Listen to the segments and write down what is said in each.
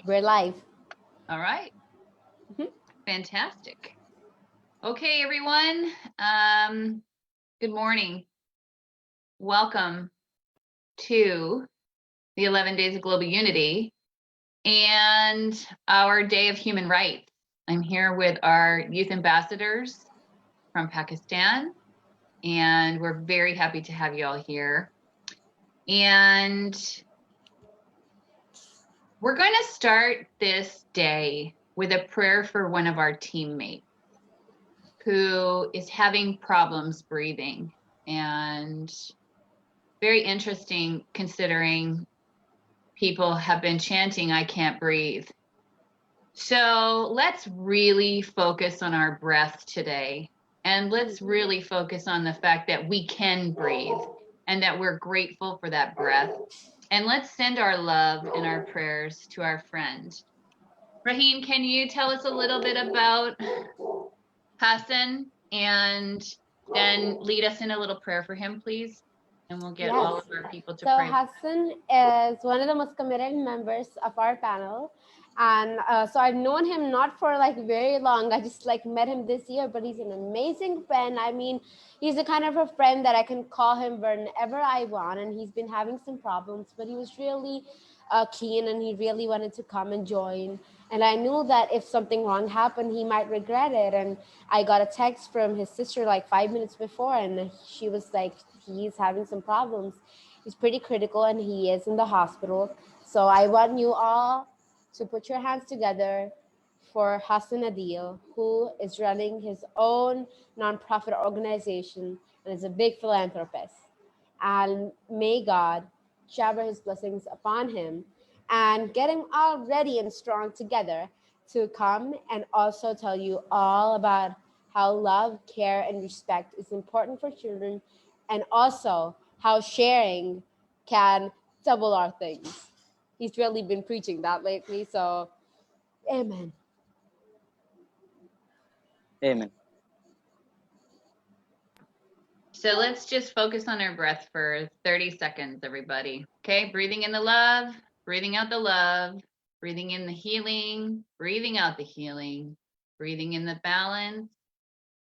We're live. All right. Fantastic. Okay, everyone. Good morning. Welcome to the 11 Days of Global Unity and our Day of Human Rights. I'm here with our youth ambassadors from Pakistan, and we're very happy to have you all here. And we're going to start this day with a prayer for one of our teammates who is having problems breathing, and very interesting considering people have been chanting, "I can't breathe." So let's really focus on our breath today, and let's really focus on the fact that we can breathe and that we're grateful for that breath. And let's send our love and our prayers to our friend. Raheen, can you tell us a little bit about Hassan and then lead us in a little prayer for him, please? And we'll get all of our people to pray. So Hassan is one of the most committed members of our panel. And so I've known him not for like very long. I just like met him this year, but he's an amazing friend. I mean, he's the kind of a friend that I can call him whenever I want. And he's been having some problems, but he was really keen and he really wanted to come and join. And I knew that if something wrong happened, he might regret it. And I got a text from his sister like 5 minutes before, and she was like, he's having some problems. He's pretty critical and he is in the hospital. So I want you all to put your hands together for Hassan Adil, who is running his own nonprofit organization and is a big philanthropist. And may God shower his blessings upon him and get him all ready and strong together to come and also tell you all about how love, care, and respect is important for children, and also how sharing can double our things. He's really been preaching that lately, so amen. Amen. So let's just focus on our breath for 30 seconds, everybody. Okay, breathing in the love, breathing out the love, breathing in the healing, breathing out the healing, breathing in the balance,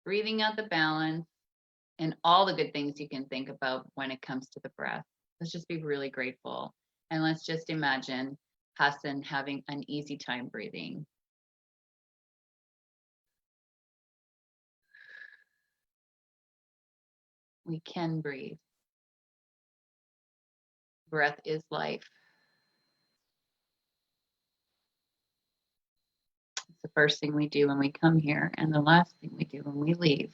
breathing out the balance, and all the good things you can think about when it comes to the breath. Let's just be really grateful. And let's just imagine Hassan having an easy time breathing. We can breathe. Breath is life. It's the first thing we do when we come here and the last thing we do when we leave.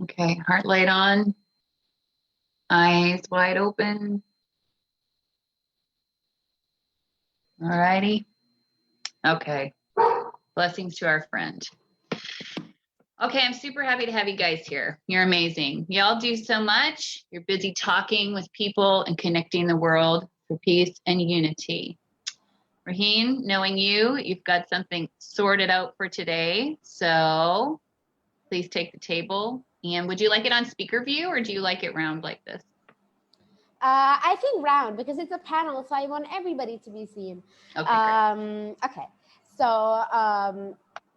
Okay, heart light on, eyes wide open. All righty. Okay, blessings to our friend. Okay, I'm super happy to have you guys here. You're amazing. Y'all do so much. You're busy talking with people and connecting the world for peace and unity. Raheen, knowing you, you've got something sorted out for today. So please take the table. And would you like it on speaker view or do you like it round like this? I think round because it's a panel, so I want everybody to be seen. Okay, okay, so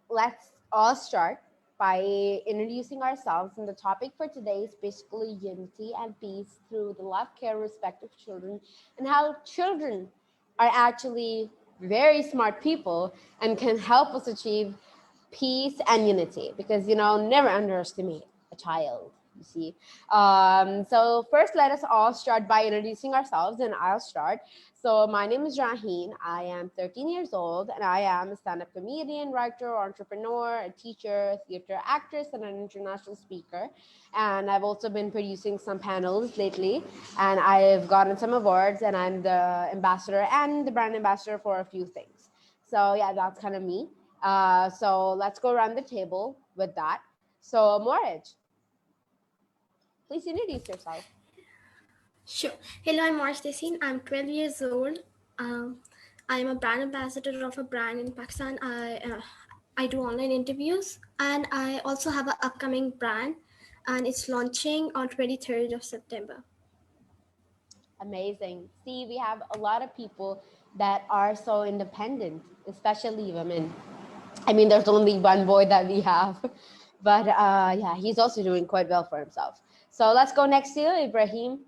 let's all start by introducing ourselves. And the topic for today is basically unity and peace through the love, care, respect of children, and how children are actually very smart people and can help us achieve peace and unity. Because, you know, never underestimate a child. you see. So first, let us all start by introducing ourselves, and I'll start. So my name is Raheen. I am 13 years old, and I am a stand-up comedian, writer, entrepreneur, a teacher, theater actress, and an international speaker. And I've also been producing some panels lately, and I've gotten some awards, and I'm the ambassador and the brand ambassador for a few things. So yeah, that's kind of me. So let's go around the table with that. So Morij, please introduce yourself. Sure. Hello, I'm Marsh Desin. I'm 12 years old. I'm a brand ambassador of a brand in Pakistan. I do online interviews, and I also have an upcoming brand, and it's launching on 23rd of September. Amazing. See, we have a lot of people that are so independent, especially women. I mean, there's only one boy that we have, but yeah, he's also doing quite well for himself. So let's go next to you, Ibrahim.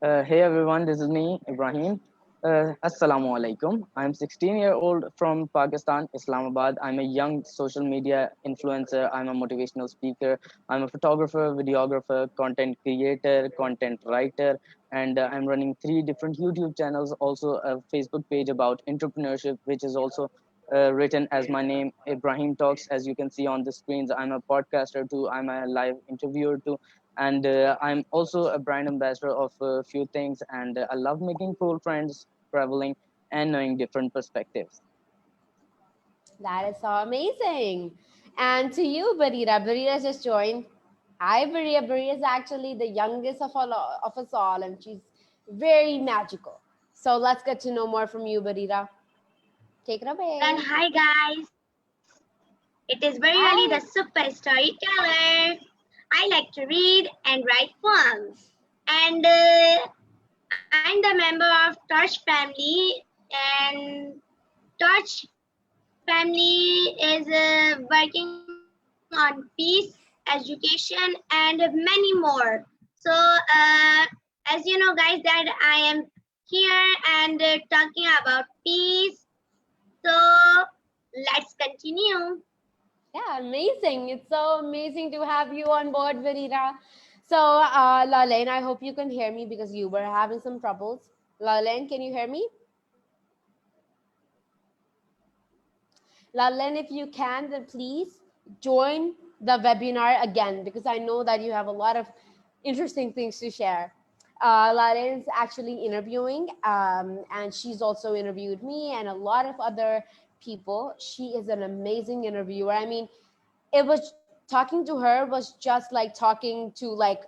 Hey everyone, this is me, Ibrahim. Assalamu alaikum. I'm 16-year-old from Pakistan, Islamabad. I'm a young social media influencer. I'm a motivational speaker. I'm a photographer, videographer, content creator, content writer, and I'm running 3 different YouTube channels. Also, a Facebook page about entrepreneurship, which is also written as my name, Ibrahim Talks. As you can see on the screens, I'm a podcaster too. I'm a live interviewer too, and I'm also a brand ambassador of a few things, and I love making cool friends, traveling, and knowing different perspectives. That is so amazing. And to you, Barira. Barira just joined. Hi, Barira. Barira is actually the youngest of us all, and she's very magical. So let's get to know more from you, Barira. Take it away. And hi guys, it is very early the Hi. super storyteller. I like to read and write poems. And I'm the member of Torch family, and Torch family is working on peace, education, and many more. So, as you know, guys, that I am here and talking about peace. So, let's continue. Yeah, amazing. It's so amazing to have you on board, Verita. So, Lalaine, I hope you can hear me because you were having some troubles. Lalaine, can you hear me? Lalaine, if you can, then please join the webinar again because I know that you have a lot of interesting things to share. Lalaine is actually interviewing, and she's also interviewed me and a lot of other people. She is an amazing interviewer. I mean, it was talking to her was just like talking to like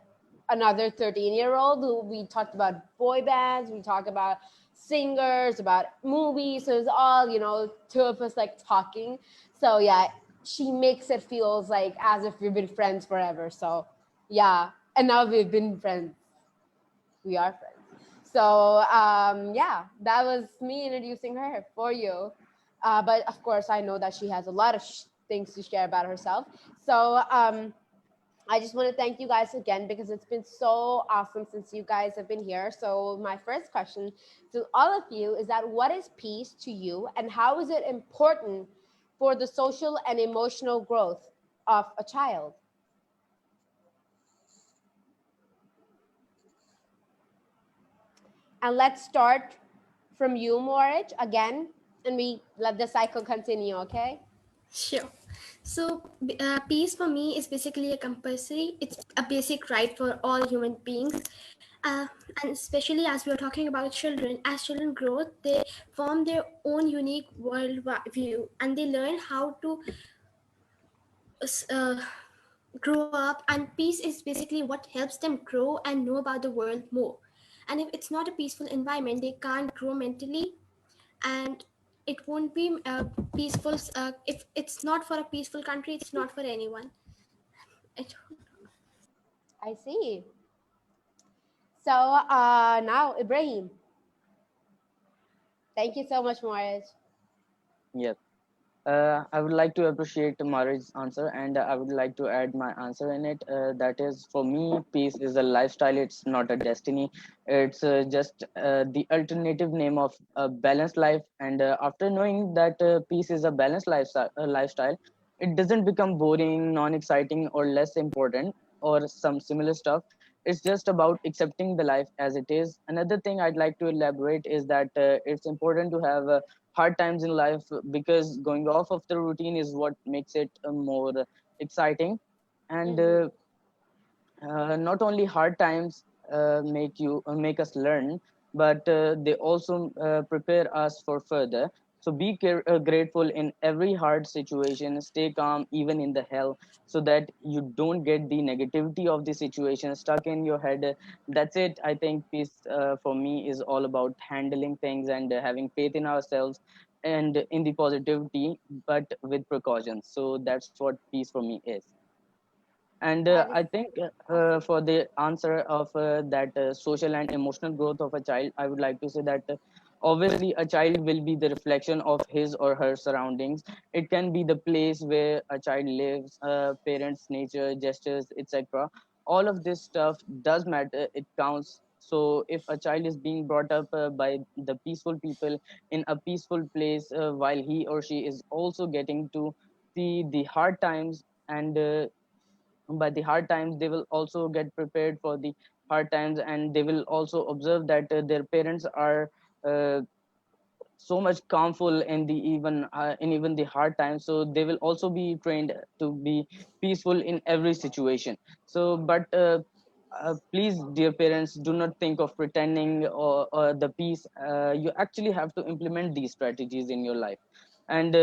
another 13-year-old who we talked about boy bands, we talked about singers, about movies. So it's all, two of us like talking. So yeah, she makes it feels like as if we've been friends forever. So yeah, and now we've been friends. We are friends. So yeah, that was me introducing her for you. But of course, I know that she has a lot of things to share about herself. So I just want to thank you guys again because it's been so awesome since you guys have been here. So my first question to all of you is that what is peace to you and how is it important for the social and emotional growth of a child? And let's start from you, Morich, again, and we let the cycle continue, okay? Sure. So, peace for me is basically a compulsory. It's a basic right for all human beings. And especially as we are talking about children, as children grow, they form their own unique world view, and they learn how to uh, grow up. And peace is basically what helps them grow and know about the world more. And if it's not a peaceful environment, they can't grow mentally, and it won't be peaceful. If it's not for a peaceful country, it's not for anyone. It, I see. So now, Ibrahim, thank you so much, Morich. Yes. I would like to appreciate Mari's answer, and I would like to add my answer in it. That is, for me, peace is a lifestyle. It's not a destiny. It's just the alternative name of a balanced life. And after knowing that peace is a balanced lifestyle, it doesn't become boring, non-exciting, or less important, or some similar stuff. It's just about accepting the life as it is. Another thing I'd like to elaborate is that it's important to have hard times in life, because going off of the routine is what makes it more exciting. And Mm-hmm. not only hard times make us learn, but they also prepare us for further. So be grateful in every hard situation, stay calm even in the hell, so that you don't get the negativity of the situation stuck in your head. That's it. I think peace for me is all about handling things and having faith in ourselves and in the positivity, but with precautions. So that's what peace for me is. And That is I think awesome. for the answer of that social and emotional growth of a child, I would like to say that obviously a child will be the reflection of his or her surroundings. It can be the place where a child lives, parents, nature, gestures, etc. All of this stuff does matter. It counts. So if a child is being brought up by the peaceful people in a peaceful place, while he or she is also getting to see the hard times, and by the hard times they will also get prepared for the hard times, and they will also observe that their parents are uh, so much calmful in even the hard times, so they will also be trained to be peaceful in every situation. So but please, dear parents, do not think of pretending or the peace. You actually have to implement these strategies in your life, and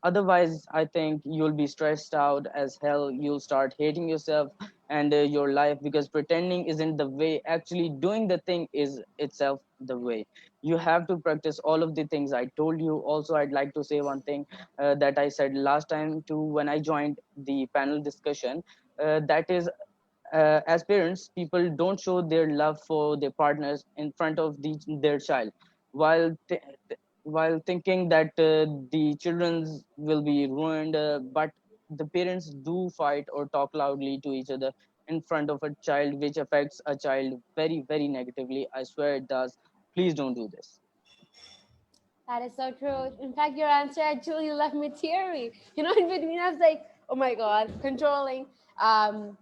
otherwise I think you'll be stressed out as hell. You'll start hating yourself and your life, because pretending isn't the way. Actually doing the thing is itself the way. You have to practice all of the things I told you. Also, I'd like to say one thing that I said last time too when I joined the panel discussion. That is, as parents, people don't show their love for their partners in front of their child, while while thinking that the children will be ruined. But the parents do fight or talk loudly to each other in front of a child, which affects a child very, very negatively. I swear it does. Please don't do this. That is so true. In fact, your answer actually left me teary. In between, I was like, oh my God, controlling. Um,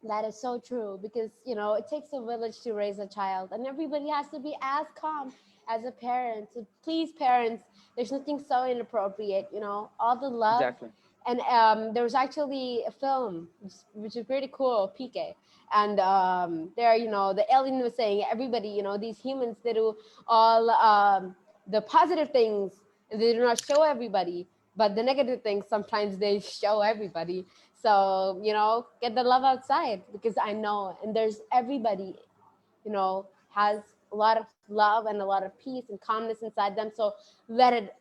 that is so true because, it takes a village to raise a child, and everybody has to be as calm as a parent. So please, parents, there's nothing so inappropriate, all the love. Exactly. And there was actually a film, which is pretty cool, PK. And there, the alien was saying, everybody, these humans, they do all the positive things, and they do not show everybody. But the negative things, sometimes they show everybody. So, get the love outside, because I know, and there's everybody, has a lot of love and a lot of peace and calmness inside them. So let it,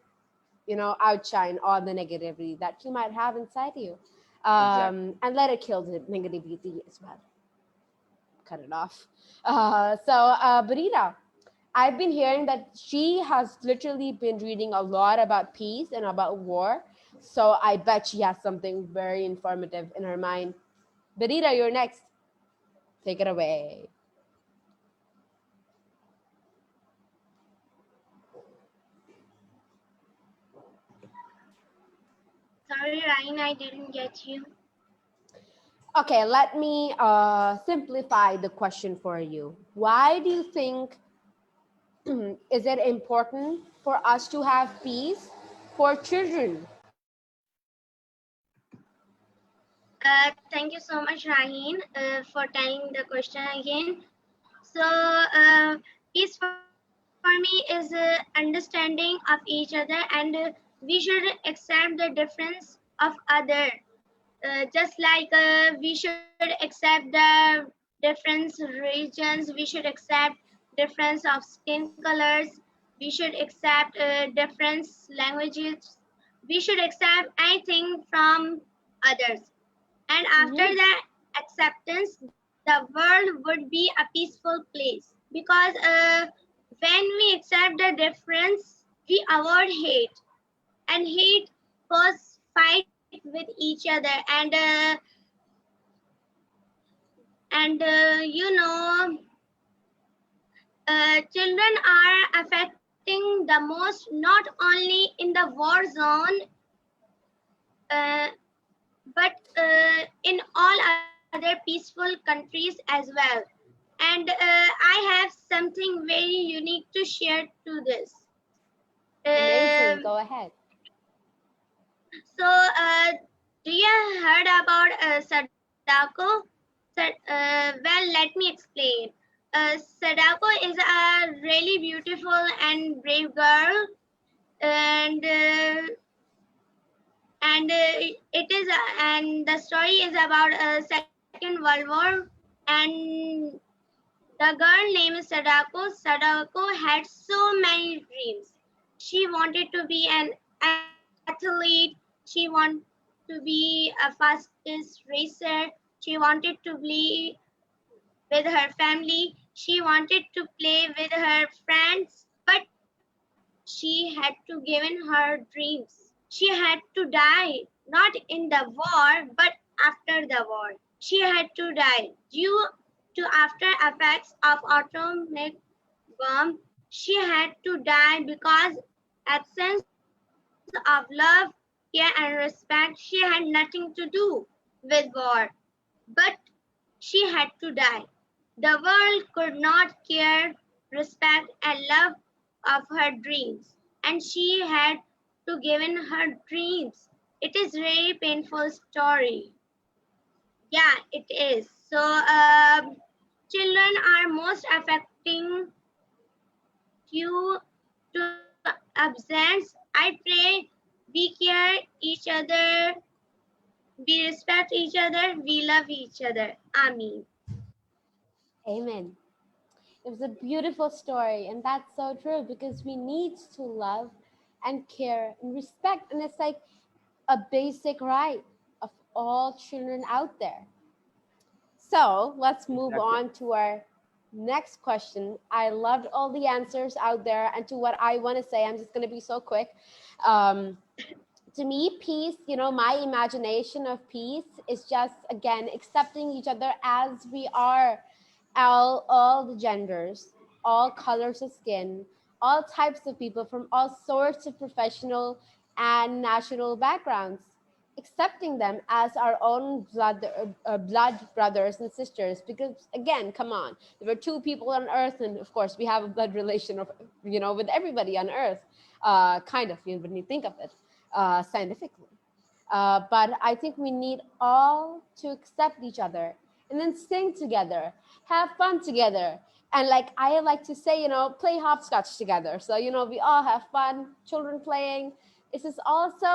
outshine all the negativity that you might have inside you. Exactly. And let it kill the negativity as well. Cut it off. Barita, I've been hearing that she has literally been reading a lot about peace and about war. So I bet she has something very informative in her mind. Barita, you're next. Take it away. Sorry, Ryan, I didn't get you. Okay, let me simplify the question for you. Why do you think is it important for us to have peace for children? Thank you so much, Raheen, for telling the question again. So, peace for me is understanding of each other, and we should accept the difference of other. Just like we should accept the different regions, we should accept difference of skin colors, we should accept different languages, we should accept anything from others. And after Mm-hmm. that acceptance, the world would be a peaceful place, because when we accept the difference, we avoid hate, and hate cause fight with each other. And children are affecting the most, not only in the war zone, but in all other peaceful countries as well. And I have something very unique to share to this. Amazing. Um, Go ahead. so, do you heard about Sadako? Well, let me explain. Sadako is a really beautiful and brave girl, and it is and the story is about Second World War, and the girl named Sadako. Sadako had so many dreams. She wanted to be an athlete. She wanted to be a fastest racer. She wanted to be with her family. She wanted to play with her friends, but she had to given her dreams. She had to die, not in the war, but after the war. She had to die due to after effects of atomic bomb. She had to die because absence of love, care, and respect. She had nothing to do with war, but she had to die. The world could not care, respect, and love of her dreams, and she had to given her dreams. It is very painful story. Yeah, it is. So, children are most affecting due to absence. I pray we care each other, we respect each other, we love each other. Amen. Amen. It was a beautiful story, and that's so true because we need to love and care and respect, and it's like a basic right of all children out there. So let's move Exactly. on to our next question. I loved all the answers out there, and to what I want to say, I'm just going to be so quick. Um, to me, peace, my imagination of peace is just, again, accepting each other as we are, all the genders, all colors of skin, all types of people from all sorts of professional and national backgrounds, accepting them as our own blood brothers and sisters. Because again, come on, there were two people on earth, and of course we have a blood relation of, with everybody on earth, kind of, when you think of it scientifically. But I think we need all to accept each other and then sing together, have fun together. And like I like to say, play hopscotch together. So, we all have fun, children playing. It's just also,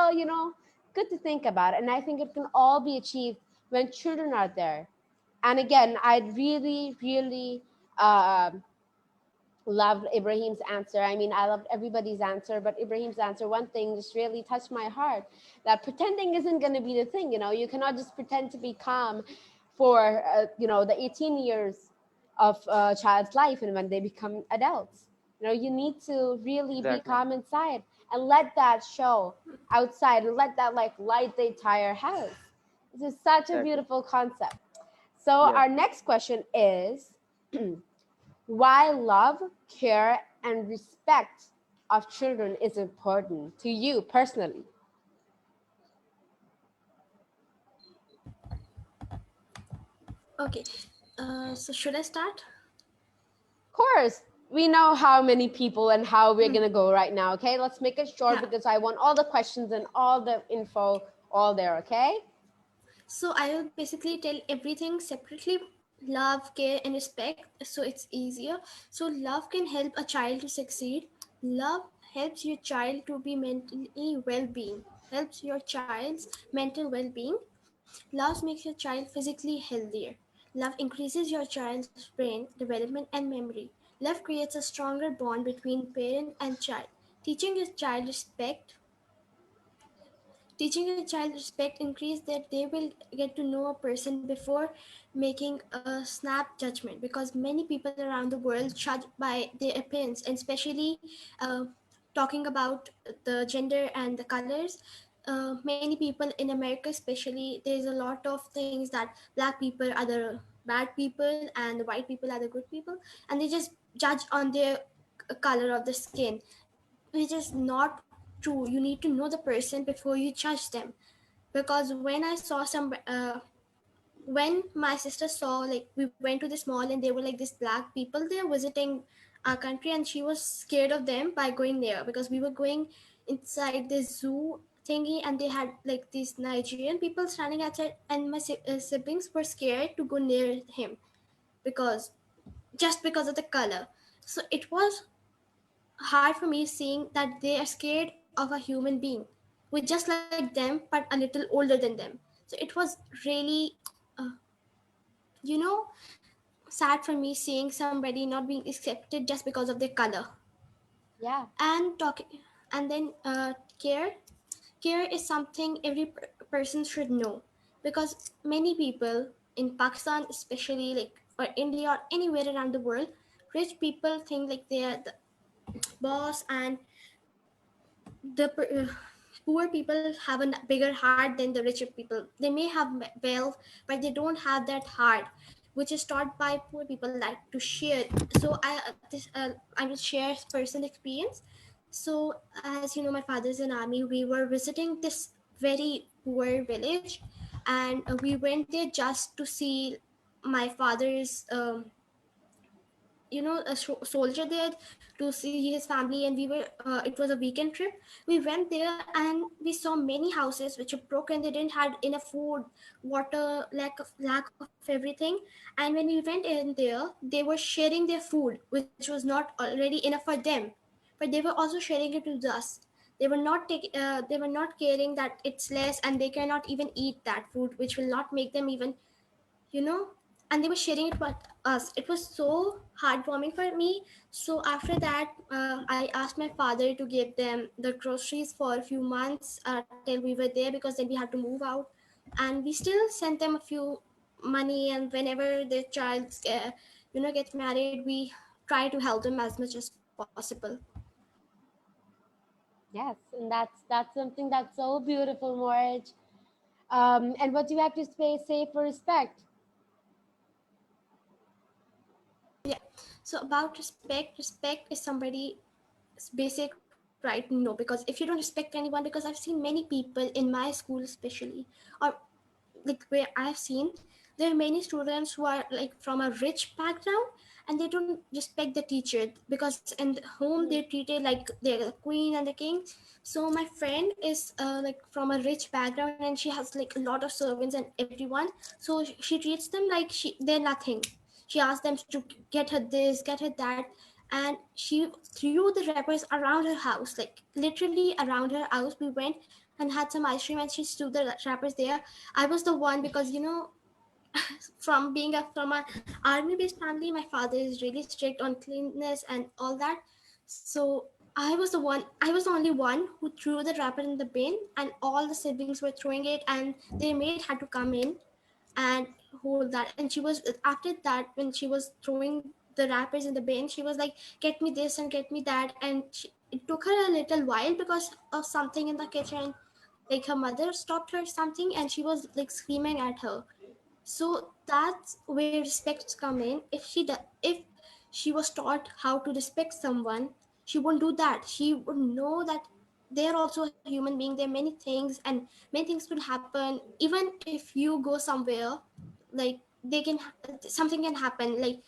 good to think about. And I think it can all be achieved when children are there. And again, I'd really, really loved Ibrahim's answer. I mean, I loved everybody's answer, but Ibrahim's answer, one thing just really touched my heart, that pretending isn't going to be the thing. You cannot just pretend to be calm for, the 18 years of a child's life and when they become adults. You need to really be Exactly. calm inside and let that show outside and let that like light the entire house. This is such a Exactly. beautiful concept. So Yeah. our next question is why love, care, and respect of children is important to you personally. Okay. So should I start? Of course, we know how many people and how we're going to go right now, okay? Let's make it short Yeah. because I want all the questions and all the info all there, okay? So I will basically tell everything separately: love, care, and respect. So it's easier. So love can help a child to succeed. Love helps your child to be mentally well-being. Helps your child's mental well-being. Love makes your child physically healthier. Love increases your child's brain development and memory. Love creates a stronger bond between parent and child. Teaching your child respect Teaching a child respect increase that they will get to know a person before making a snap judgment, because many people around the world judge by their appearance, and especially talking about the gender and the colors. Many people in America especially, there's a lot of things that black people are the bad people and the white people are the good people, and they just judge on their color of the skin, which is not true. You need to know the person before you judge them. because when I saw some when my sister saw, like, we went to this mall and there were like these black people there visiting our country, and she was scared of them by going there because we were going inside this zoo thingy, and they had like these Nigerian people standing outside, and my siblings were scared to go near him because just because of the color. So it was hard for me seeing that they are scared of a human being who is just like them but a little older than them. So it was really uh, you know sad for me seeing somebody not being accepted just because of their color. Yeah. And talking, and then care is something every person should know, because many people in Pakistan especially, like, or India or anywhere around the world, rich people think like they are the boss, and the poor people have a bigger heart than the richer people. They may have wealth, but they don't have that heart, which is taught by poor people, like to share. So I will share personal experience. So as you know, my father's in army. We were visiting this very poor village, and we went there just to see my father's a soldier there, to see his family. And we were it was a weekend trip. We went there and we saw many houses which are broken. They didn't had enough food, water, lack of everything. And when we went in there, they were sharing their food, which was not already enough for them, but they were also sharing it with us. They were not caring that it's less and they cannot even eat that food, which will not make them even, you know and they were sharing it with us. It was so heartwarming for me. So after that, I asked my father to give them the groceries for a few months till we were there, because then we had to move out. And we still sent them a few money, and whenever the child gets married, we try to help them as much as possible. Yes, and that's something that's so beautiful, Morage. And what do you have to say for respect? Yeah. So about respect is somebody's basic right to know, because if you don't respect anyone, because I've seen many people in my school especially, or like where I've seen, there are many students who are like from a rich background, and they don't respect the teacher because in home they're Mhm. treated like they're the queen and the king. So my friend is like from a rich background, and she has like a lot of servants and everyone. So she treats them like they're nothing. She asks them to get her this, get her that, and she threw the wrappers around her house, like literally around her house. We went and had some ice cream, and she threw the wrappers there. I was the one, because from being from a army based family, my father is really strict on cleanliness and all that. So I was the only one who threw the wrapper in the bin, and all the siblings were throwing it, and their maid had to come in and hold that. And she was, after that, when she was throwing the wrappers in the bin, she was like, get me this and get me that. And it took her a little while because of something in the kitchen, like her mother stopped her something, and she was like screaming at her. So that's where respects come in. If she was taught how to respect someone, she won't do that. She would know that they're also a human being. There are many things, and many things could happen. Even if you go somewhere, like, something can happen, like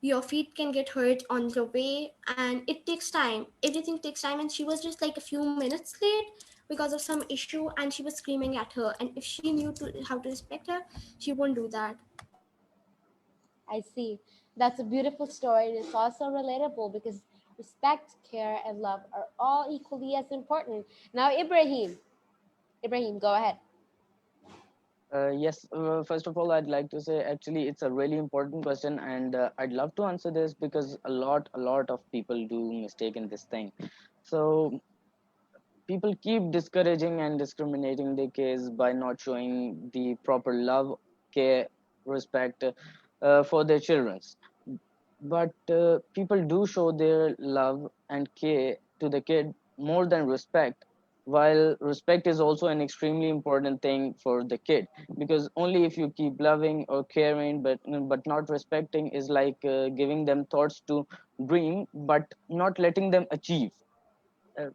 your feet can get hurt on the way, and it takes time. Everything takes time. And she was just like a few minutes late because of some issue, and she was screaming at her. And if she knew how to respect her, she won't do that. I see. That's a beautiful story, and it's also relatable because respect, care, and love are all equally as important. Now, Ibrahim, go ahead. Yes, first of all, I'd like to say actually it's a really important question, and I'd love to answer this because a lot of people do mistake in this thing. So people keep discouraging and discriminating their kids by not showing the proper love, care, respect for their children. But people do show their love and care to the kid more than respect, while respect is also an extremely important thing for the kid, because only if you keep loving or caring but not respecting is like giving them thoughts to dream but not letting them achieve.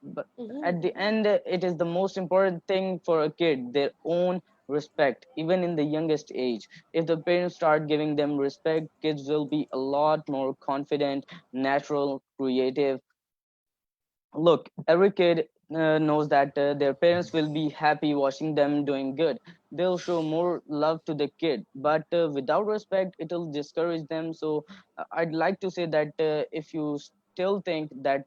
but Mm-hmm. at the end, it is the most important thing for a kid, their own respect, even in the youngest age. If the parents start giving them respect, kids will be a lot more confident, natural, creative. Look, every kid knows that their parents will be happy watching them doing good. They'll show more love to the kid, but without respect, it'll discourage them. So I'd like to say that if you still think that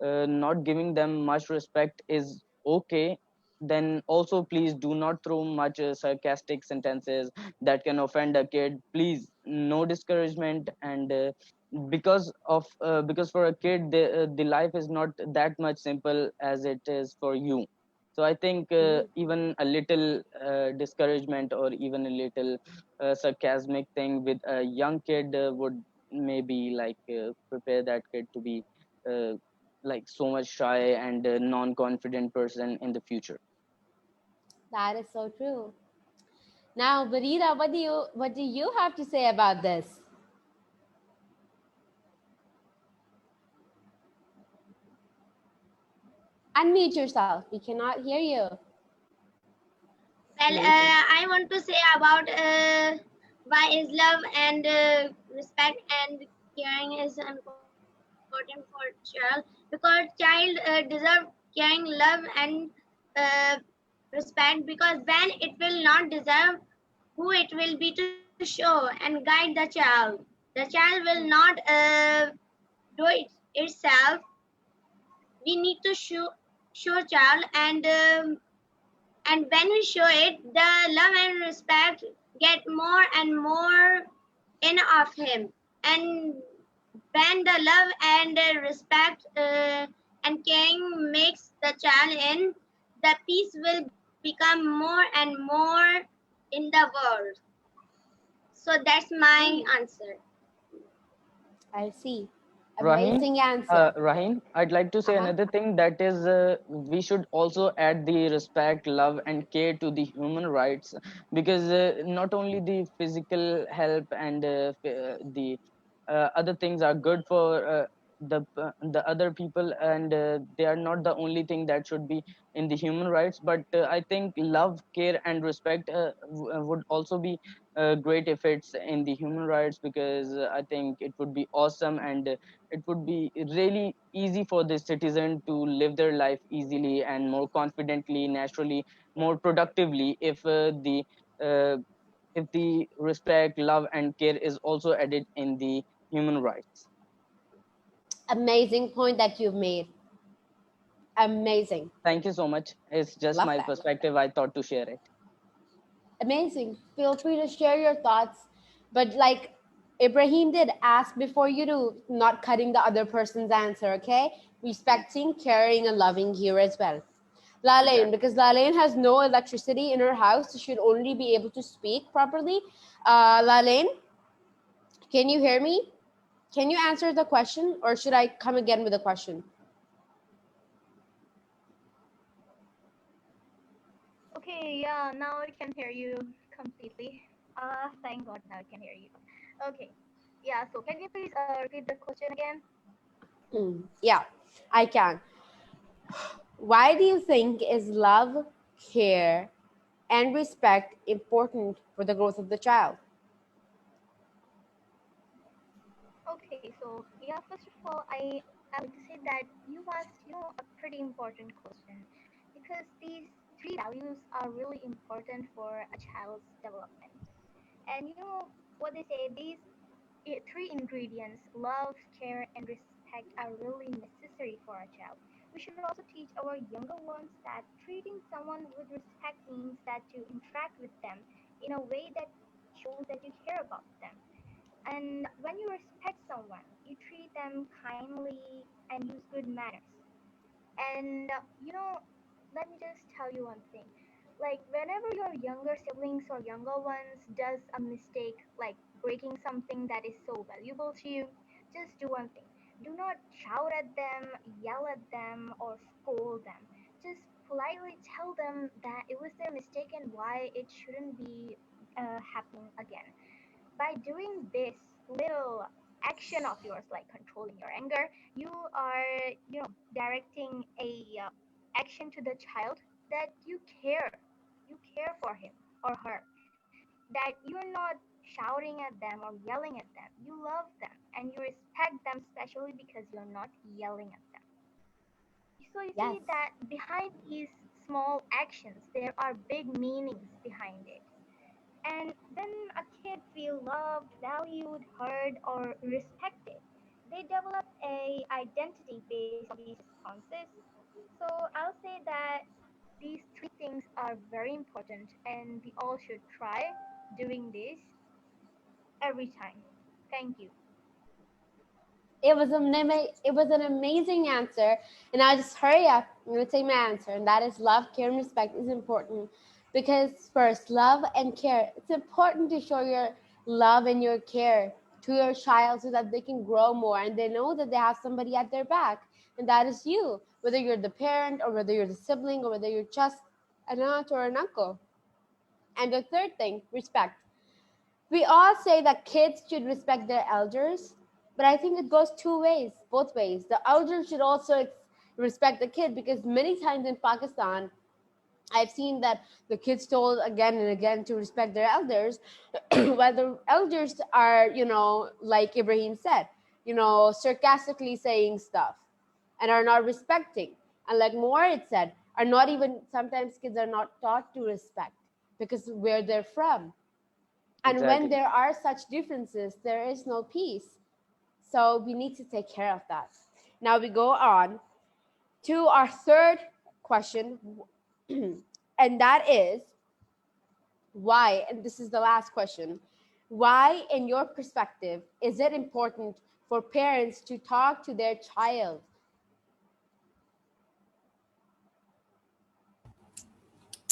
not giving them much respect is okay, then also please do not throw much sarcastic sentences that can offend a kid. Please, no discouragement. And because for a kid the life is not that much simple as it is for you. So I think Mm-hmm. even a little discouragement or even a little sarcasmic thing with a young kid would maybe prepare that kid to be uh, like so much shy and non-confident person in the future. That is so true. Now, Barira, what do you have to say about this? Unmute yourself. We cannot hear you. Well, Amazing. I want to say about why is love and respect and caring is important for child, because child deserve caring, love, and uh, respect, because when it will not deserve, who it will be to show and guide the child. The child will not do it itself. We need to show child, and when we show it, the love and respect get more and more in of him. And when the love and respect and caring makes the child in, the peace will become more and more in the world. So that's my Mm, answer. I see. Raheen, Amazing answer. Raheen, I'd like to say Uh-huh. another thing, that is, we should also add the respect, love, and care to the human rights, because not only the physical help and the other things are good for the other people, and they are not the only thing that should be in the human rights. But I think love, care, and respect would also be great if it's in the human rights, because I think it would be awesome, and it would be really easy for the citizen to live their life easily and more confidently, naturally, more productively, uh, if the respect, love, and care is also added in the human rights. Amazing point that you've made. Amazing. Thank you so much. It's just Love my that. perspective. I thought to share it. Amazing. Feel free to share your thoughts. But like Ibrahim did, ask before you do, not cutting the other person's answer, okay? Respecting, caring, and loving here as well. Lalaine, Exactly. because Lalaine has no electricity in her house, so she'll only be able to speak properly. Lalaine, can you hear me? Can you answer the question, or should I come again with a question? Okay, yeah, now I can hear you completely. Thank God now I can hear you. Okay, yeah, so can you please repeat the question again? Yeah, I can. Why do you think is love, care, and respect important for the growth of the child? Okay, so yeah, first of all, I would say that you asked, a pretty important question, because these three values are really important for a child's development. And what they say, these three ingredients, love, care, and respect, are really necessary for a child. We should also teach our younger ones that treating someone with respect means that you interact with them in a way that shows that you care about them. And when you respect someone, you treat them kindly and use good manners. And let me just tell you one thing. Like whenever your younger siblings or younger ones does a mistake, like breaking something that is so valuable to you, just do one thing. Do not shout at them, yell at them, or scold them. Just politely tell them that it was their mistake and why it shouldn't be happening again. By doing this little action of yours, like controlling your anger, you are, directing a action to the child that you care. You care for him or her. That you're not shouting at them or yelling at them. You love them and you respect them, especially because you're not yelling at them. So you Yes. see that behind these small actions, there are big meanings behind it. And when a kid feel loved, valued, heard, or respected, they develop a identity based on these responses. So I'll say that these three things are very important, and we all should try doing this every time. Thank you. It was an amazing answer, and I'll just hurry up. I'm gonna take my answer, and that is love, care, and respect is important because first, love and care. It's important to show your love and your care to your child so that they can grow more and they know that they have somebody at their back, and that is you. Whether you're the parent or whether you're the sibling or whether you're just an aunt or an uncle. And the third thing, respect. We all say that kids should respect their elders, but I think it goes two ways, both ways. The elders should also respect the kid because many times in Pakistan, I've seen that the kids told again and again to respect their elders, while the elders are, like Ibrahim said, sarcastically saying stuff and are not respecting. And like Moarid said, are not even, sometimes kids are not taught to respect because where they're from, and when Exactly. there are such differences, there is no peace. So we need to take care of that. Now we go on to our third question, and that is why, and this is the last question, why, in your perspective, is it important for parents to talk to their child?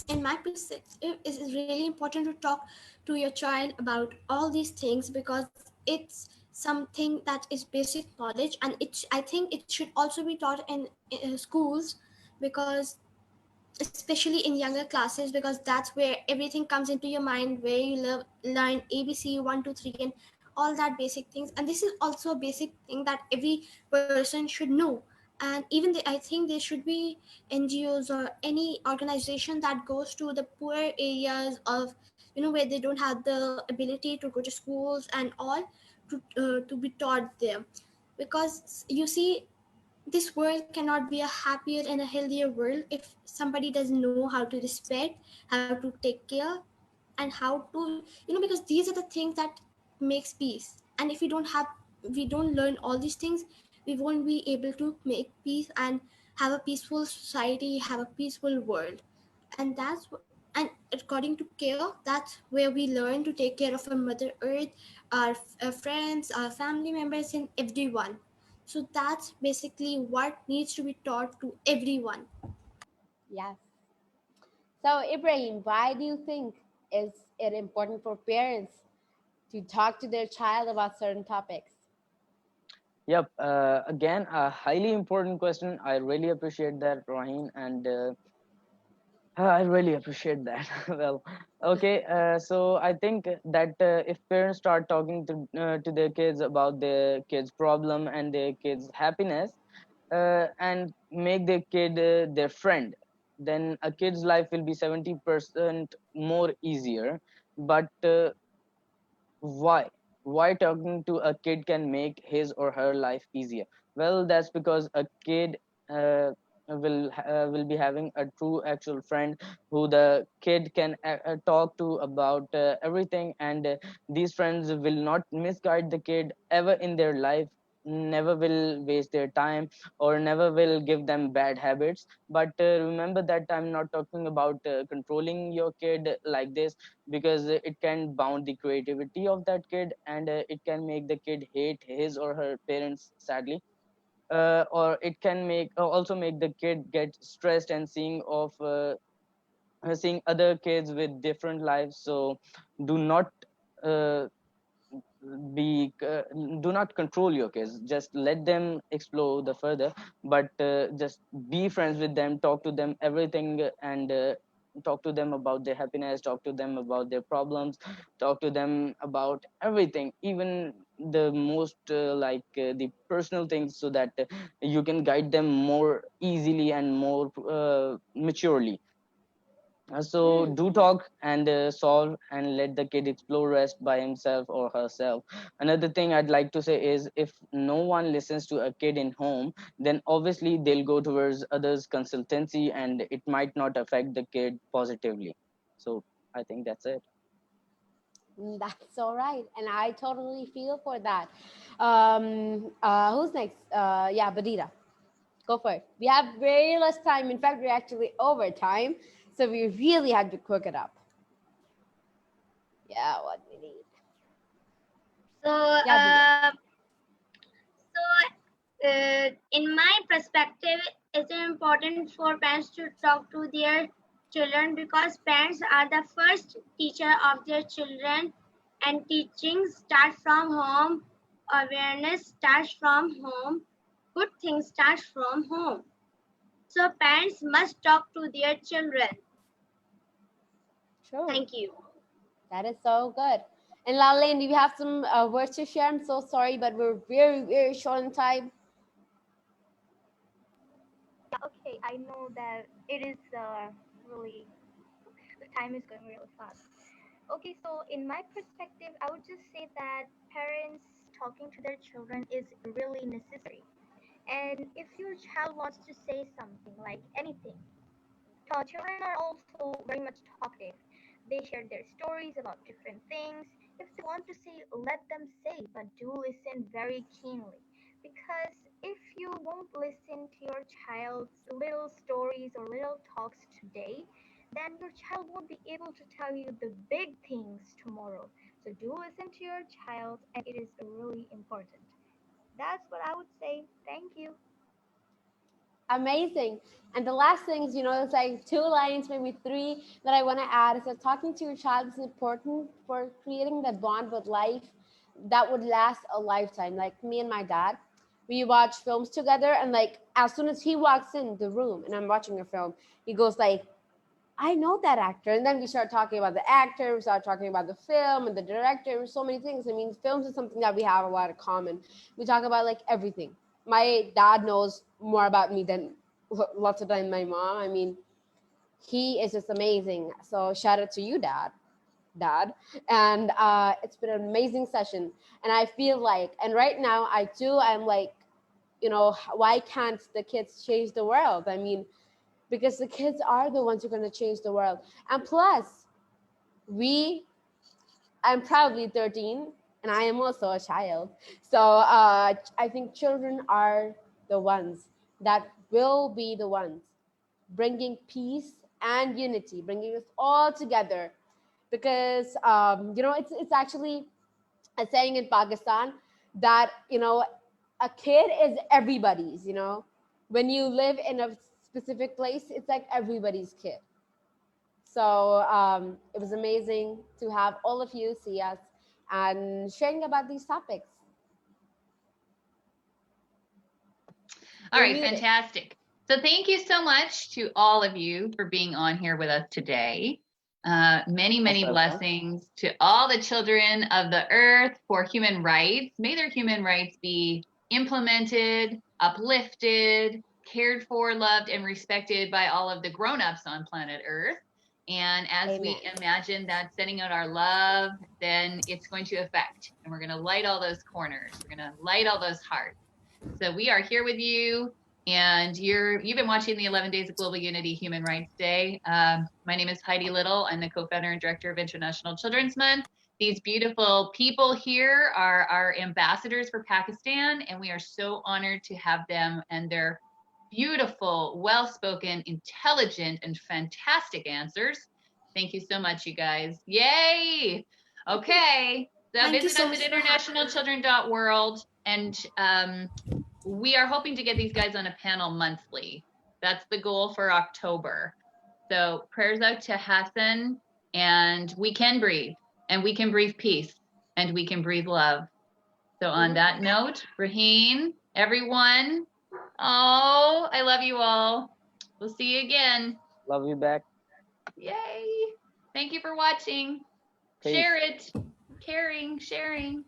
In my perspective, it is really important to talk to your child about all these things because it's something that is basic knowledge, and I think it should also be taught in schools, because especially in younger classes, because that's where everything comes into your mind, where you learn ABC 1 2 3 and all that basic things. And this is also a basic thing that every person should know. And even I think there should be NGOs or any organization that goes to the poor areas of, where they don't have the ability to go to schools and all, to be taught there. Because you see, this world cannot be a happier and a healthier world if somebody doesn't know how to respect, how to take care, and how to, because these are the things that makes peace. And if we don't learn all these things, we won't be able to make peace and have a peaceful society, have a peaceful world. And and according to care, that's where we learn to take care of our mother earth, our friends, our family members, and everyone. So that's basically what needs to be taught to everyone. Yes. So, Ibrahim, why do you think is it important for parents to talk to their child about certain topics? Yep. Again, a highly important question. I really appreciate that, Raheen, and I really appreciate that. Well, okay. So I think that if parents start talking to their kids about their kids' problem and their kids' happiness, and make their kid their friend, then a kid's life will be 70% more easier. But why? Why talking to a kid can make his or her life easier? Well, that's because a kid uh, will be having a true actual friend who the kid can talk to about everything, and these friends will not misguide the kid ever in their life, never will waste their time, or never will give them bad habits. But remember that I'm not talking about controlling your kid like this, because it can bound the creativity of that kid, and it can make the kid hate his or her parents sadly, or it can make also make the kid get stressed and seeing other kids with different lives. So do not uh, be do not control your kids, just let them explore the further, but just be friends with them, talk to them everything, and talk to them about their happiness, talk to them about their problems, talk to them about everything, even the most the personal things, so that you can guide them more easily and more maturely. So do talk and solve, and let the kid explore rest by himself or herself. Another thing I'd like to say is, if no one listens to a kid in home, then obviously they'll go towards others consultancy, and it might not affect the kid positively. So I think that's it. That's all right. And I totally feel for that. Who's next? Yeah, Badira. Go for it. We have very less time. In fact, we're actually over time. So we really had to cook it up. Yeah, what we need. So, Yeah, Badira. in my perspective, it's important for parents to talk to their children, because parents are the first teacher of their children, and teaching starts from home. Awareness starts from home. Good things start from home. So parents must talk to their children. Sure. Thank you. That is so good. And Lalaine, do you have some words to share? I'm so sorry, but we're very, very short on time. Yeah, okay, I know that it is really, the time is going really fast. Okay, so in my perspective, I would just say that parents talking to their children is really necessary. And if your child wants to say something, like anything, children are also very much talkative. They share their stories about different things. If they want to say, let them say, but do listen very keenly. Because if you won't listen to your child's little stories or little talks today, then your child won't be able to tell you the big things tomorrow. So do listen to your child, and it is really important. That's what I would say. Thank you. Amazing. And the last thing is, it's like 2 lines, maybe 3, that I want to add is that talking to your child is important for creating that bond with life that would last a lifetime. Like me and my dad, we watch films together, and like as soon as he walks in the room and I'm watching a film, he goes like, I know that actor. And then we start talking about the actor, we start talking about the film and the director, and so many things. I mean, films is something that we have a lot of common. We talk about like everything. My dad knows more about me than lots of time my mom. I mean, he is just amazing. So shout out to you, Dad. And it's been an amazing session. And I feel like, and right now I'm like, why can't the kids change the world? I mean, because the kids are the ones who are going to change the world. And plus, I'm proudly 13, and I am also a child. So I think children are the ones that will be the ones bringing peace and unity, bringing us all together. Because, it's actually a saying in Pakistan that, a kid is everybody's, when you live in a specific place, it's like everybody's kid. So it was amazing to have all of you see us and sharing about these topics. All You're right, muted. fantastic. So thank you so much to all of you for being on here with us today. Many, many blessings to all the children of the earth for human rights. May their human rights be implemented, uplifted, cared for, loved, and respected by all of the grown-ups on planet Earth. And as we imagine that sending out our love, then it's going to affect, and we're going to light all those corners. We're going to light all those hearts. So we are here with you, and you've been watching the 11 Days of Global Unity Human Rights Day. My name is Heidi Little. I'm the co-founder and director of International Children's Month. These beautiful people here are our ambassadors for Pakistan, and we are so honored to have them and their beautiful, well-spoken, intelligent, and fantastic answers. Thank you so much, you guys. Yay! Okay. So visit us at internationalchildren.world, and we are hoping to get these guys on a panel monthly. That's the goal for October. So prayers out to Hassan, and we can breathe, and we can breathe peace, and we can breathe love. So on that note, Raheen, everyone, oh, I love you all. We'll see you again. Love you back. Yay. Thank you for watching. Peace. Share it. Caring, sharing.